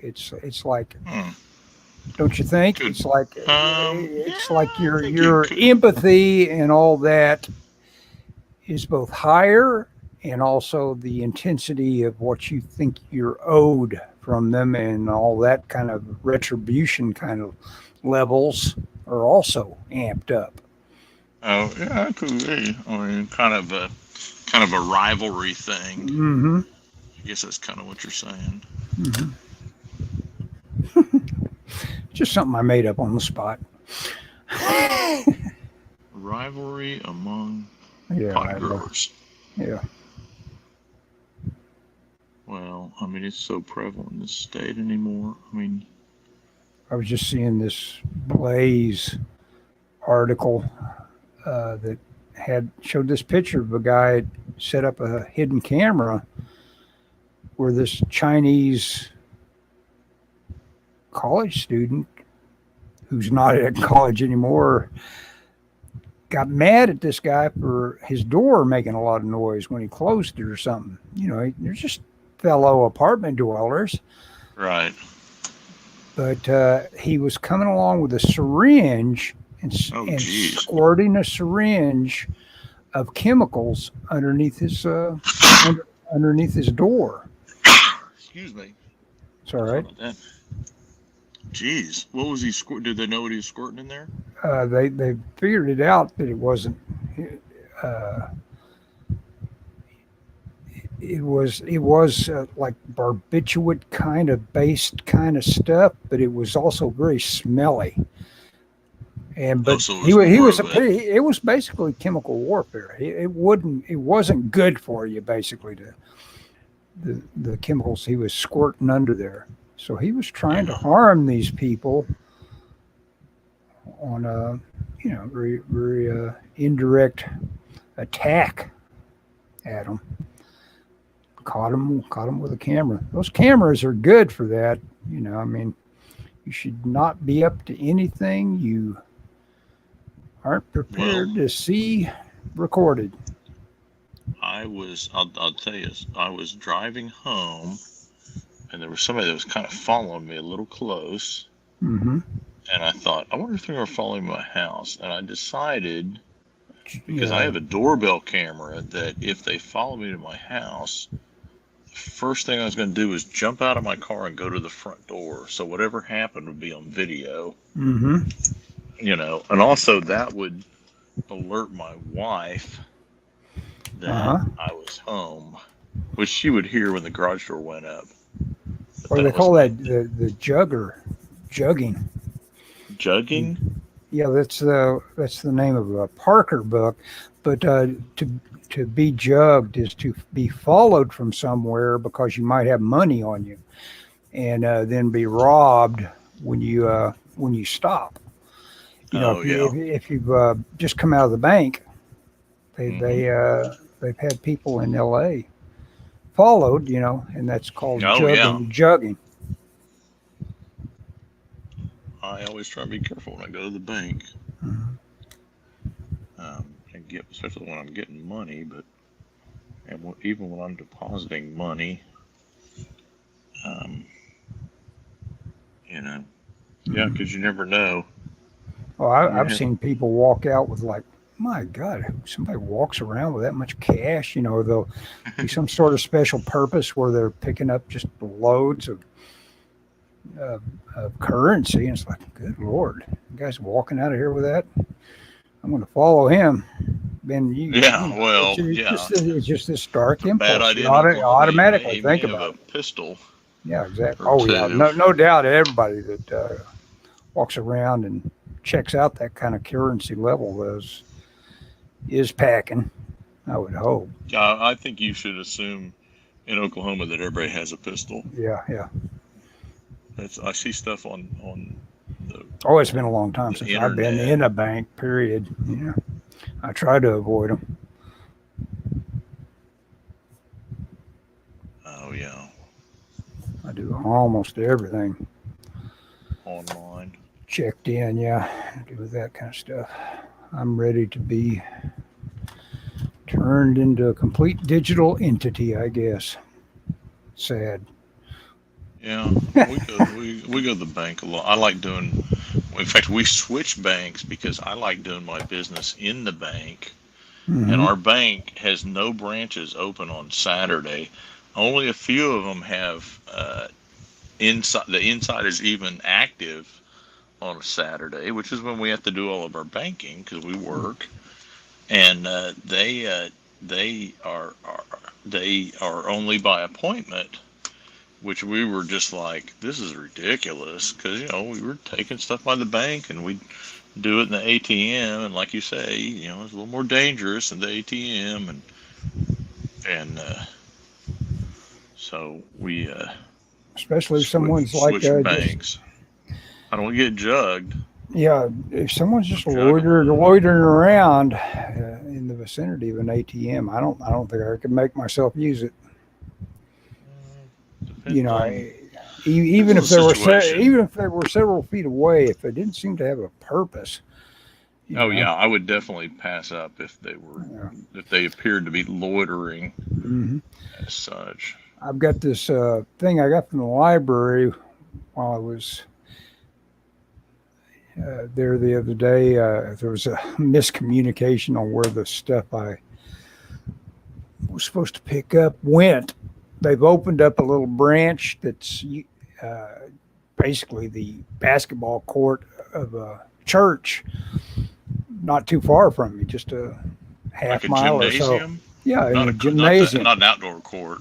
It's like, Hmm. don't you think? Good. Yeah, It's like I think it your could. empathy and all that is both higher, and also the intensity of what you think you're owed from them and all that kind of retribution kind of levels are also amped up. Oh, yeah, it could be. I mean, kind of a rivalry thing. Mm-hmm. I guess that's kind of what you're saying. Mm-hmm. Just something I made up on the spot. Rivalry among Yeah, pot growers. yeah. Well, I mean, it's so prevalent in this state anymore. I mean, I was just seeing this Blaze article that had showed this picture of a guy had set up a hidden camera where this Chinese college student who's not at college anymore got mad at this guy for his door making a lot of noise when he closed it or something. They're just fellow apartment dwellers, right. but he was coming along with a syringe Oh, and geez. squirting a syringe of chemicals underneath his door. Excuse me. It's all Sorry right. about that. Jeez. What was he Did they know what he was squirting in there? They figured it out that it wasn't. Uh, it was like barbiturate kind of based kind of stuff, but it was also very smelly. And Oh, but so it he was wa- he more was of a. it was basically chemical warfare. It wasn't good for you basically to the chemicals he was squirting under there. So he was trying to Yeah. harm these people on a very very indirect attack at them. Caught him with a camera. Those cameras are good for that. I mean, you should not be up to anything you aren't Well, prepared to see recorded. I'll tell you, I was driving home and there was somebody that was kind of following me a little close. Mm-hmm. And I thought, I wonder if they're following my house. And I decided, because I Yeah. have a doorbell camera, that if they follow me to my house, the first thing I was going to do was jump out of my car and go to the front door. So whatever happened would be on video, Mm-hmm. and also that would alert my wife that Uh-huh. I was home, which she would hear when the garage door went up. But Or they that was call my that the jugging. jugging. Yeah, that's the name of a Parker book. But to be jugged is to be followed from somewhere because you might have money on you, and then be robbed when you stop. Oh, yeah. If you've just come out of the bank, they Hmm. they they've had people in L.A. followed, and that's called Oh, yeah. jugging. I always try to be careful when I go to the bank. Mhm. And especially when I'm getting money, but even when I'm depositing money, um, yeah, Mhm. because you never know. Oh, I've seen people walk out with like, my God, somebody walks around with that much cash. You know, they'll be some sort of special purpose where they're picking up just loads of currency, and it's like, good Lord, the guy's walking out of here with that. I'm going to follow him. Then it's just this dark Bad impulse. You idea in Oklahoma. automatically He think may have about a it. pistol. Yeah, exactly. Or Oh yeah, two. no doubt. Everybody that walks around and checks out that kind of currency level is packing. I would hope. I think you should assume in Oklahoma that everybody has a pistol. Yeah. I see stuff on the. Oh, it's been a long time since internet. I've been in a bank. Period. Yeah, I try to avoid them. Oh yeah. I do almost everything Online. checked in. Yeah, I do that kind of stuff. I'm ready to be turned into a complete digital entity, I guess. Sad. Yeah, we go to the bank a lot. I like doing. In fact, we switch banks because I like doing my business in the bank, and our bank has no branches open on Saturday. Only a few of them have inside. The inside is even active on a Saturday, which is when we have to do all of our banking because we work, and they are only by appointment. Which we were just like, this is ridiculous, because we were taking stuff by the bank and we'd do it in the ATM, and like you say, it's a little more dangerous in the ATM, and so we especially if someone's like banks. I don't get jugged. Yeah, if someone's just loitering around in the vicinity of an ATM, I don't think I could make myself use it. Even if they were several feet away, if they didn't seem to have a purpose. Yeah, I would definitely pass up if they appeared to be loitering as such. I've got this thing I got from the library while I was there the other day. There was a miscommunication on where the stuff I was supposed to pick up went. They've opened up a little branch that's basically the basketball court of a church, not too far from me, just a half mile or so. Yeah, in a gymnasium. Not an outdoor court.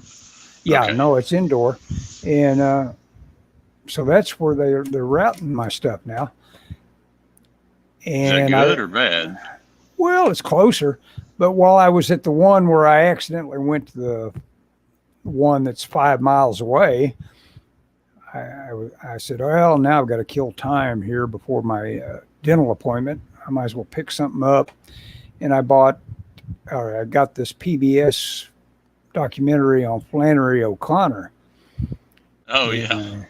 Yeah, okay. No, it's indoor, and so that's where they're routing my stuff now. And is that good or bad? Well, it's closer, but while I was at the one where I accidentally went to the one that's 5 miles away, I said, well, now I've got to kill time here before my dental appointment. I might as well pick something up. And I got this PBS documentary on Flannery O'Connor. Oh, yeah.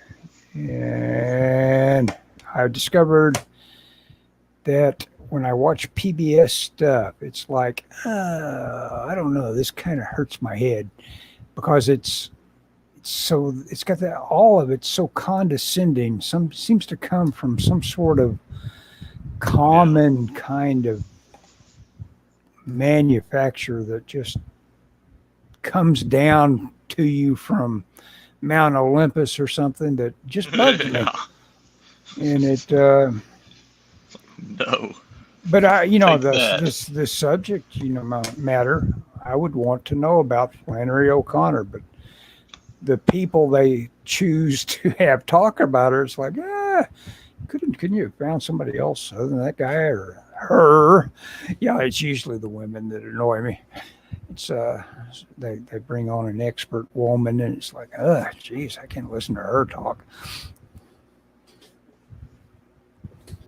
And I discovered that when I watch PBS stuff, it's like, I don't know, this kind of hurts my head. Because it's got that, all of it's so condescending. Some seems to come from some sort of common kind of manufacturer that just comes down to you from Mount Olympus or something that just bugs me. And it no. But this subject, matter. I would want to know about Flannery O'Connor, but the people they choose to have talk about her, it's like, couldn't you have found somebody else other than that guy or her? Yeah, it's usually the women that annoy me. It's they bring on an expert woman, and it's like, geez, I can't listen to her talk.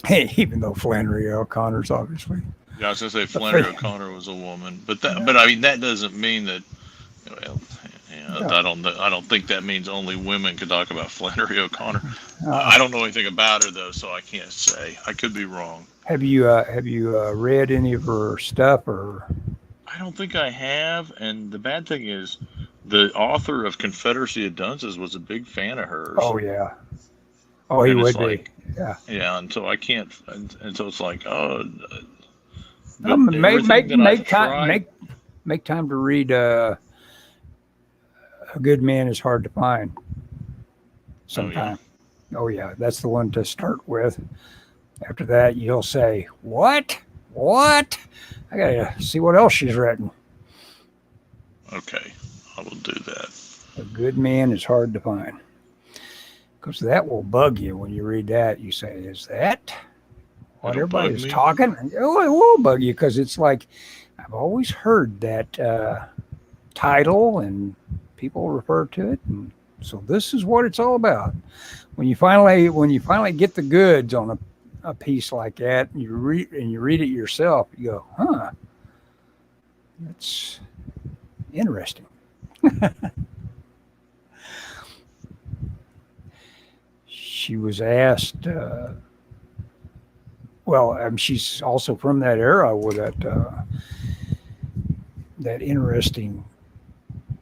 Hey, even though Flannery O'Connor's obviously. Yeah, I was gonna say Flannery O'Connor was a woman, but I mean that doesn't mean that. Well, I don't think that means only women can talk about Flannery O'Connor. I don't know anything about her though, so I can't say. I could be wrong. Have you read any of her stuff or? I don't think I have, and the bad thing is, the author of Confederacy of Dunces was a big fan of hers. Oh yeah. Oh, he and it's would be. like, Yeah. yeah, and so I can't, and so it's like, oh, but Make everything make that I've make time tried, make time to read. A good man is hard to find. oh yeah, Sometime. Oh yeah, that's the one to start with. After that, you'll say, "What? What? I gotta see what else she's written." okay, I will do that. A good man is hard to find because that will bug you when you read that. You say, "Is that what It'll bug everybody's me. talking?" Oh, it will bug you because it's like I've always heard that title and people refer to it, and so this is what it's all about. When you finally get the goods on a piece like that, and you read it yourself, you go, "Huh, that's interesting." She was asked. She's also from that era with that interesting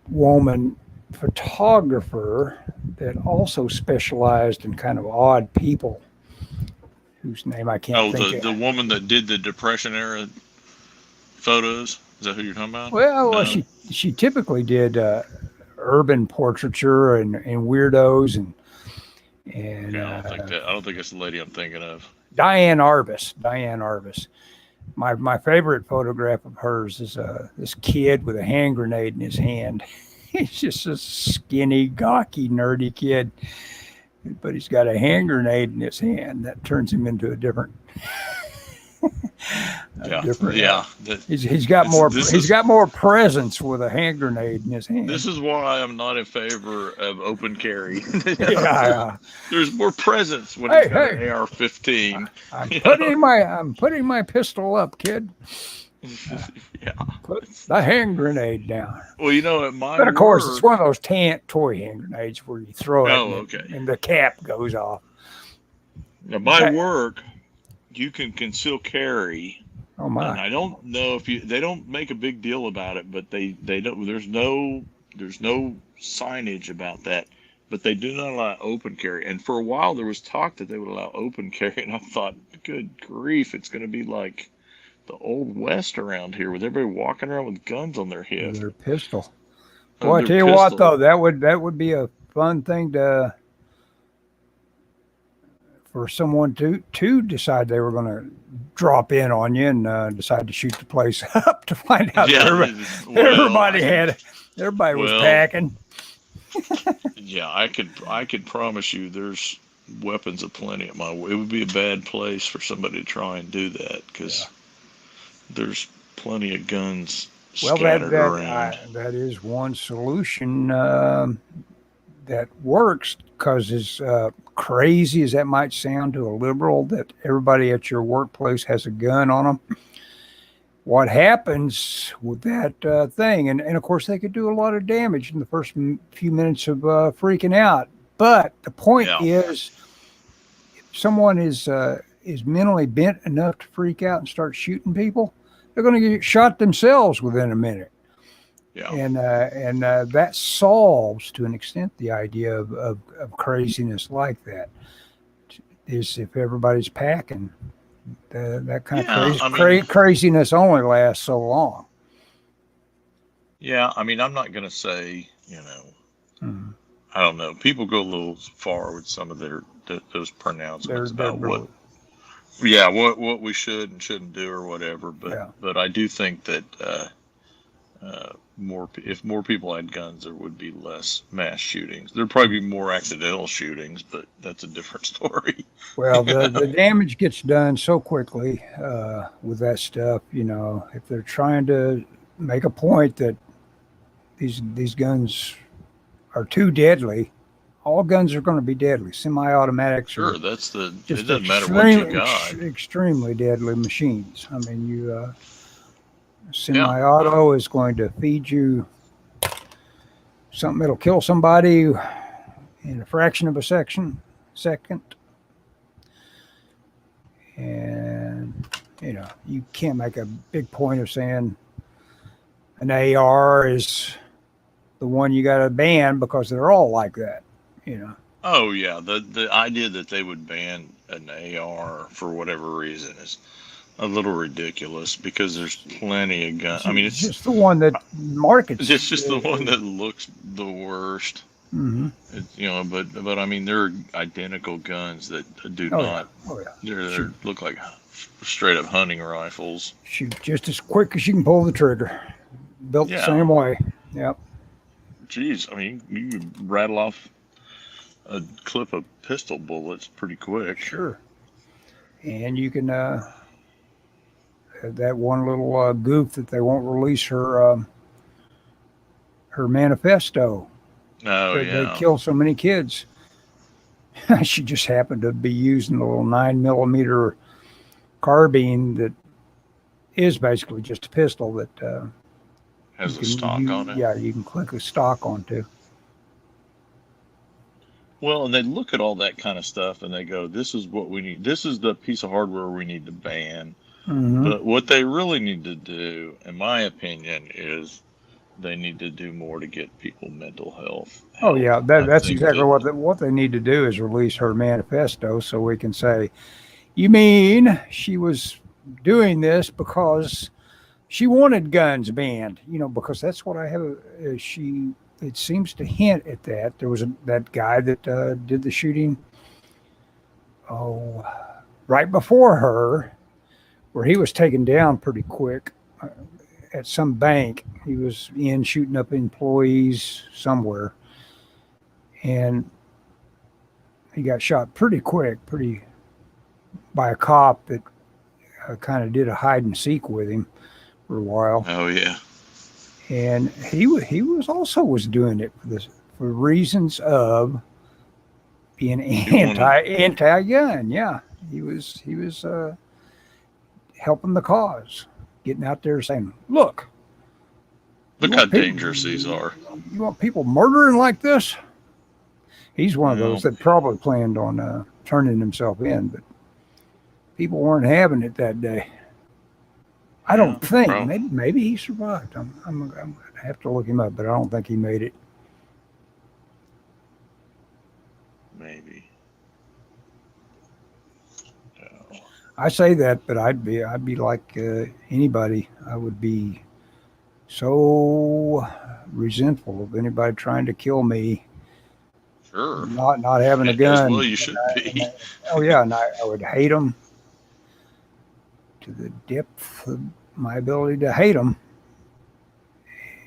woman photographer that also specialized in kind of odd people, whose name I can't Oh, think the of. woman that did the Depression era photos. Is that who you're talking about? Well, No. she typically did urban portraiture and weirdos and Okay, I don't think it's the lady I'm thinking of. Diane Arbus. Diane Arbus. My favorite photograph of hers is this kid with a hand grenade in his hand. He's just a skinny, gawky, nerdy kid, but he's got a hand grenade in his hand that turns him into a different. Yeah, yeah. He's got more presence with a hand grenade in his hand. This is why I'm not in favor of open carry. Yeah. There's more presence when it's got an AR-15. I'm putting my pistol up, kid. Yeah. Put the hand grenade down. Well, at my But of course, work, it's one of those toy hand grenades where you throw it and the cap goes off. Now, my work, you can conceal carry. Oh my! And I don't know if they don't make a big deal about it, but they don't. There's no signage about that. But they do not allow open carry. And for a while, there was talk that they would allow open carry, and I thought, good grief, it's going to be like the old West around here with everybody walking around with guns on their hip. Their pistol. Well, I tell you what, though, that would be a fun thing for someone to decide they were going to drop in on you and decide to shoot the place up to find out everybody was packing. Yeah, I could promise you there's weapons aplenty at it would be a bad place for somebody to try and do that because there's plenty of guns scattered around. That is one solution that works because as crazy as that might sound to a liberal that everybody at your workplace has a gun on them. What happens with that thing? And of course, they could do a lot of damage in the first few minutes of freaking out. But the point is, if someone is mentally bent enough to freak out and start shooting people, they're going to get shot themselves within a minute. Yeah. And that solves to an extent the idea of craziness like that. Is if everybody's packing. That kind of craziness only lasts so long. Yeah, I'm not going to say, I don't know. People go a little far with some of those pronouncements about what we should and shouldn't do or whatever. But I do think that if more people had guns, there would be less mass shootings. There'd probably be more accidental shootings, but that's a different story. Well, the damage gets done so quickly with that stuff. If they're trying to make a point that these guns are too deadly, all guns are going to be deadly. Semi-automatics. Sure, it doesn't matter what you got. Extremely deadly machines. Semi-auto is going to feed you something that'll kill somebody in a fraction of a second. And, you can't make a big point of saying an AR is the one you got to ban because they're all like that, Oh yeah, the idea that they would ban an AR for whatever reason is a little ridiculous because there's plenty of guns. I mean, It's just the one that markets. it's just the one that looks the worst. Mm-hmm. But I mean, there are identical guns that do Oh yeah, not. oh yeah. They look like straight up hunting rifles. Shoot just as quick as you can pull the trigger. Built the Yeah. same way. Yep. Geez, I mean, you can rattle off a clip of pistol bullets pretty quick. Sure. And you can that one little goof that they won't release her manifesto. Oh They yeah. kill so many kids. She just happened to be using a little 9mm carbine that is basically just a pistol that Has a stock on it. Yeah, you can click a stock onto. Well, and they look at all that kind of stuff and they go, "This is what we need. This is the piece of hardware we need to ban." Mm-hmm. But what they really need to do, in my opinion, is they need to do more to get people mental health. Oh yeah, that's think exactly that- what they need to do is release her manifesto so we can say, you mean she was doing this because she wanted guns banned? Because that's what I have. It seems to hint at that. There was that guy that did the shooting. Oh, right before her, where he was taken down pretty quick. At some bank, he was in shooting up employees somewhere, and he got shot pretty quick, by a cop that kind of did a hide and seek with him for a while. Oh yeah. And he was also doing it for reasons of being anti-gun. Yeah, he was helping the cause. Getting out there saying, look how dangerous these are. You want people murdering like this? He's one of those that probably planned on turning himself in, but people weren't having it that day. I don't think. Probably. Maybe he survived. I'm going to have to look him up, but I don't think he made it. Maybe. No. I say that, but I'd be like anybody. I would be so resentful of anybody trying to kill me. Sure. Not having a gun. Well, you should be. Oh yeah, and I would hate them to the depth of my ability to hate them,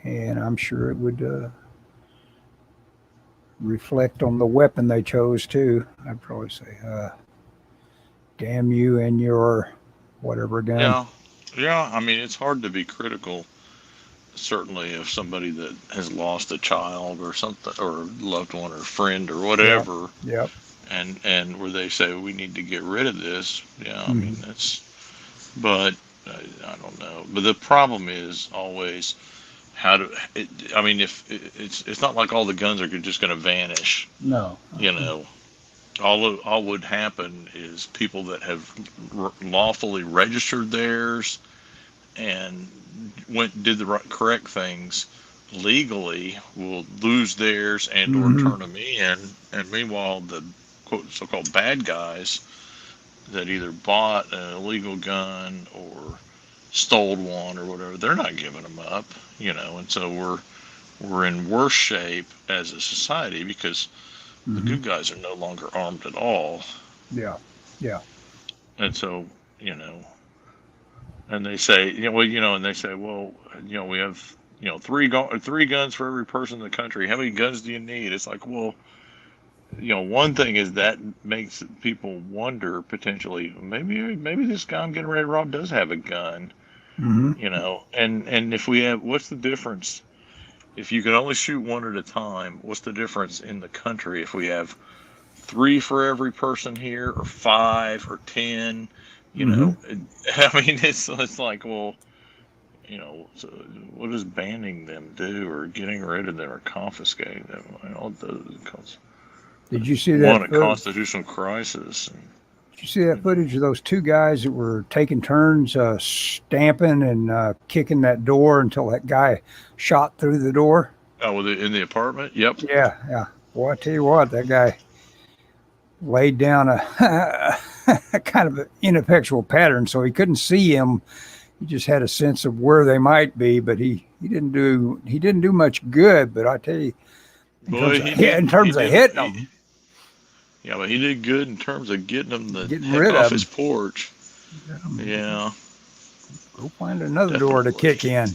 and I'm sure it would reflect on the weapon they chose too. I'd probably say, damn you and your whatever gun. Yeah. I mean, it's hard to be critical, certainly, of somebody that has lost a child or something, or a loved one or friend or whatever. Yep. And where they say we need to get rid of this. Yeah, I mean but I don't know. But the problem is always if it's not like all the guns are just going to vanish. No. All would happen is people that have lawfully registered theirs and did the correct things legally will lose theirs and or turn them in, and meanwhile the quote so-called bad guys that either bought an illegal gun or stole one or whatever, they're not giving them up, and so we're in worse shape as a society because the good guys are no longer armed at all. Yeah. And so, and they say, and they say, well, we have, three guns for every person in the country. How many guns do you need? It's like, well, one thing is that makes people wonder potentially, maybe this guy I'm getting ready to rob does have a gun, and if we have, what's the difference? If you can only shoot one at a time, what's the difference in the country if we have 3 for every person here, or 5 or 10? I mean, it's like, well, so what does banning them do, or getting rid of them, or confiscating them? All it does is cause Did you see that? a constitutional crisis. Did you see that footage of those 2 guys that were taking turns stamping and kicking that door until that guy shot through the door? Oh, in the apartment? Yep. Yeah. Well, I tell you what, that guy, laid down a kind of an ineffectual pattern, so he couldn't see him. He just had a sense of where they might be, but he didn't do much good. But I tell you, in terms of hitting them, yeah, but he did good in terms of getting them the getting heck rid off of his them. porch. Yeah. Go find another door to kick in.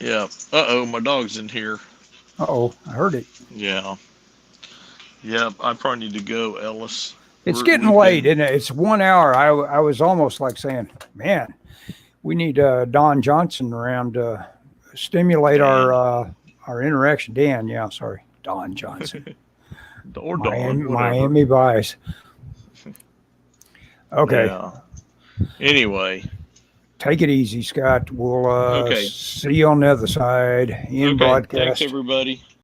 Yeah. My dog's in here. Uh-oh, I heard it. Yeah. Yeah, I probably need to go, Ellis. It's getting late, isn't it? It's 1 hour. I was almost like saying, man, we need Don Johnson around to stimulate our interaction. Dan, yeah, sorry, Don Johnson. Or Don, Miami Vice. Okay. Yeah. Anyway. Take it easy, Scott. We'll see you on the other side in broadcast. Thanks, everybody.